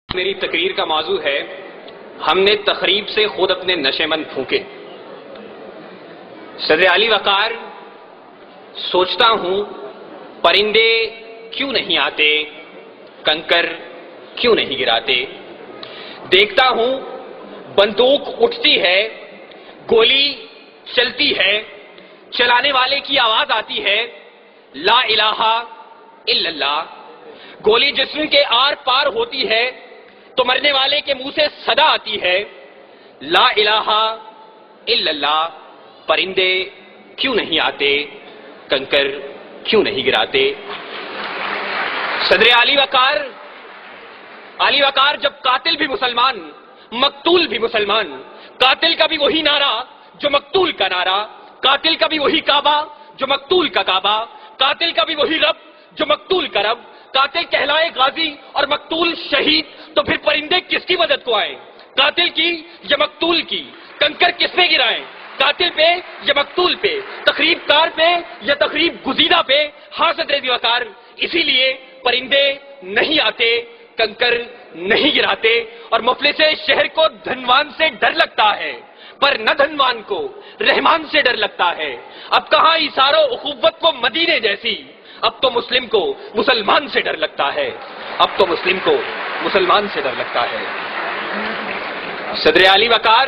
میری تقریر کا موضوع ہے ہم نے تخریب سے خود اپنے نشے مند پھونکے۔ صدر علی وقار، سوچتا ہوں پرندے کیوں نہیں آتے، کنکر کیوں نہیں گراتے، دیکھتا ہوں بندوق اٹھتی ہے، گولی چلتی ہے، چلانے والے کی آواز آتی ہے لا الہ الا اللہ، گولی جسم کے آر پار ہوتی ہے تو مرنے والے کے منہ سے صدا آتی ہے لا الہ الا اللہ، پرندے کیوں نہیں آتے، کنکر کیوں نہیں گراتے۔ صدر علی وقار جب قاتل بھی مسلمان، مقتول بھی مسلمان، قاتل کا بھی وہی نعرہ جو مقتول کا نعرہ، قاتل کا بھی وہی کعبہ جو مقتول کا کعبہ، قاتل کا بھی وہی رب جو مقتول کا رب، قاتل کہلائے غازی اور مقتول شہید، تو پھر پرندے کس کی مدد کو آئیں، قاتل کی یا مقتول کی، کنکر کس پہ گرائیں، قاتل پہ یا مقتول پہ، تخریب کار پہ یا تخریب گزیدہ پہ۔ ہاں صدر وقار، اسی لیے پرندے نہیں آتے، کنکر نہیں گراتے، اور مفلس شہر کو دھنوان سے ڈر لگتا ہے پر نہ دھنوان کو رحمان سے ڈر لگتا ہے۔ اب کہاں ایثار و اخوت کو مدینے جیسی، اب تو مسلم کو مسلمان سے ڈر لگتا ہے، اب تو مسلم کو مسلمان سے ڈر لگتا ہے۔ صدر علی وقار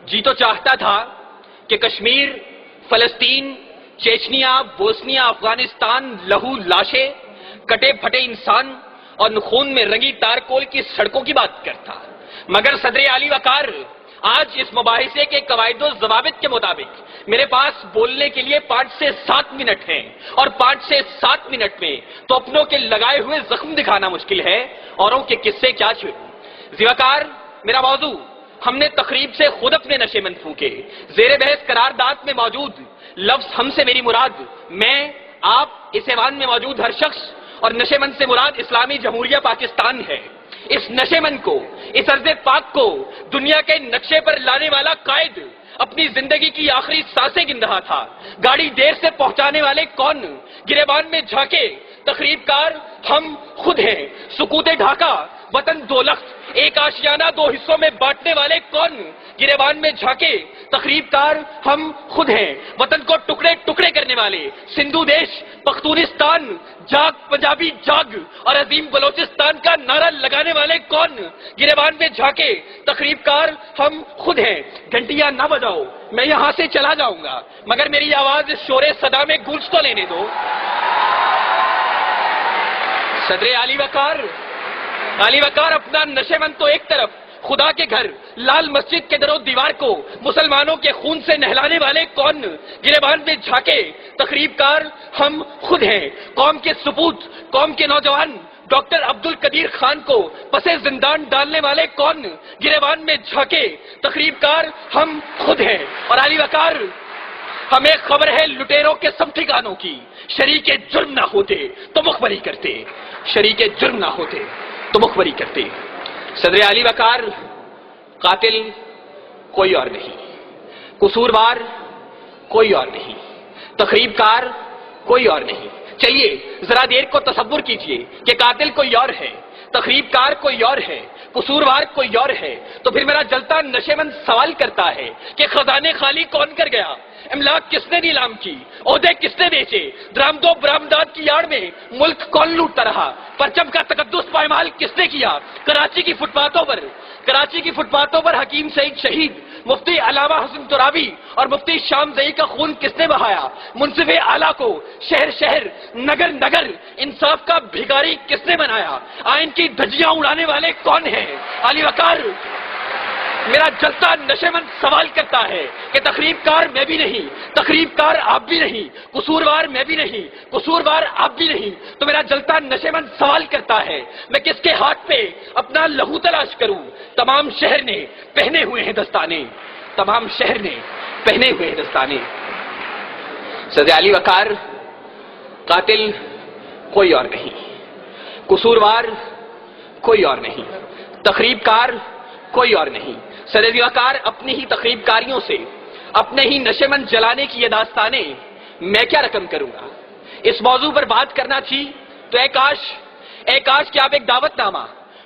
جی تو چاہتا تھا کہ کشمیر، فلسطین، چیچنیا، بوسنیا، افغانستان، لہو لاشیں، کٹے پھٹے انسان اور خون میں رنگی تارکول کی سڑکوں کی بات کرتا، مگر صدر علی وقار آج اس مباحثے کے قواعد و ضوابط کے مطابق میرے پاس بولنے کے لیے 5 سے 7 منٹ ہیں، اور 5 سے 7 منٹ میں تو اپنوں کے لگائے ہوئے زخم دکھانا مشکل ہے، اوروں کے قصے کیا چھوڑوں۔ ذوقار، میرا موضوع ہم نے تخریب سے خود اپنے نشے مند پھونکے۔ زیر بحث قرارداد میں موجود لفظ ہم سے میری مراد میں، آپ، اس ایوان میں موجود ہر شخص، اور نشے مند سے مراد اسلامی جمہوریہ پاکستان ہے۔ اس نشے مند کو، اس ارض پاک کو دنیا کے نقشے پر لانے والا قائد اپنی زندگی کی آخری سانسیں گن رہا تھا۔ گاڑی دیر سے پہنچانے والے کون، گریبان میں جھانکے تخریب کار ہم خود ہیں۔ سکوت ڈھاکہ وطن دو لخت، ایک آشیانہ 2 حصوں میں بانٹنے والے کون، گریبان میں جھانکے تخریب کار ہم خود ہیں۔ وطن کو ٹکڑے ٹکڑے کرنے والے سندھو دیش، پختونستان، جاگ پنجابی جاگ اور عظیم بلوچستان کا نعرہ لگانے والے کون، گریبان میں جھانکے تخریب کار ہم خود ہیں۔ گھنٹیاں نہ بجاؤ، میں یہاں سے چلا جاؤں گا، مگر میری آواز اس شور صدا میں گونج تو لینے دو۔ صدر علی وقار اپنا نشے مند تو ایک طرف، خدا کے گھر لال مسجد کے در و دیوار کو مسلمانوں کے خون سے نہلانے والے کون، گریبان میں جھانکے تخریب کار ہم خود ہیں۔ قوم کے سپوت، قوم کے نوجوان ڈاکٹر عبد القدیر خان کو پسے زندان ڈالنے والے کون، گریبان میں جھانکے تخریب کار ہم خود ہیں۔ اور علی وقار، ہمیں خبر ہے لٹیروں کے سب ٹھکانوں کی، شریک جرم نہ ہوتے تو مخبری کرتے، شریک جرم نہ ہوتے تو مخبری کرتے۔ صدر علی وقار، قاتل کوئی اور نہیں، قصوروار کوئی اور نہیں، تخریب کار کوئی اور نہیں۔ چلیے ذرا دیر کو تصور کیجئے کہ قاتل کوئی اور ہے، تخریب کار کوئی اور ہے، قصوروار کوئی اور ہے، تو پھر میرا جلتا نشے مند سوال کرتا ہے کہ خزانے خالی کون کر گیا، املاک کس نے نیلام کی، عہدے کس نے بیچے، درآمد و برآمدات کی آڑ میں ملک کون لوٹتا رہا، پرچم کا تقدس پائمال کس نے کیا، کراچی کی فٹ پاتھوں پر حکیم سعید شہید، مفتی علامہ حسن ترابی اور مفتی شام زئی کا خون کس نے بہایا، منصف اعلیٰ کو شہر شہر نگر نگر انصاف کا بھیکاری کس نے بنایا، آئین کی دھجیاں اڑانے والے کون ہیں۔ علی وقار، میرا جلتا نشے مند سوال کرتا ہے کہ تخریب کار میں بھی نہیں، تخریب کار آپ بھی نہیں، قصوروار میں بھی نہیں، قصوروار آپ بھی نہیں، تو میرا جلتا نشے مند سوال کرتا ہے میں کس کے ہاتھ پہ اپنا لہو تلاش کروں۔ تمام شہر نے پہنے ہوئے ہیں دستانے، تمام شہر نے پہنے ہوئے ہیں دستانے۔ صدر علی وقار، قاتل کوئی اور نہیں، قصوروار کوئی اور نہیں، تخریب کار کوئی اور نہیں۔ صدر وقار، اپنی ہی تخریب کاریوں سے، اپنے ہی نشے مند جلانے کی یہ داستانیں میں کیا رقم کروں گا۔ اس موضوع پر بات کرنا تھی تو اے کاش کہ آپ ایک دعوت نامہ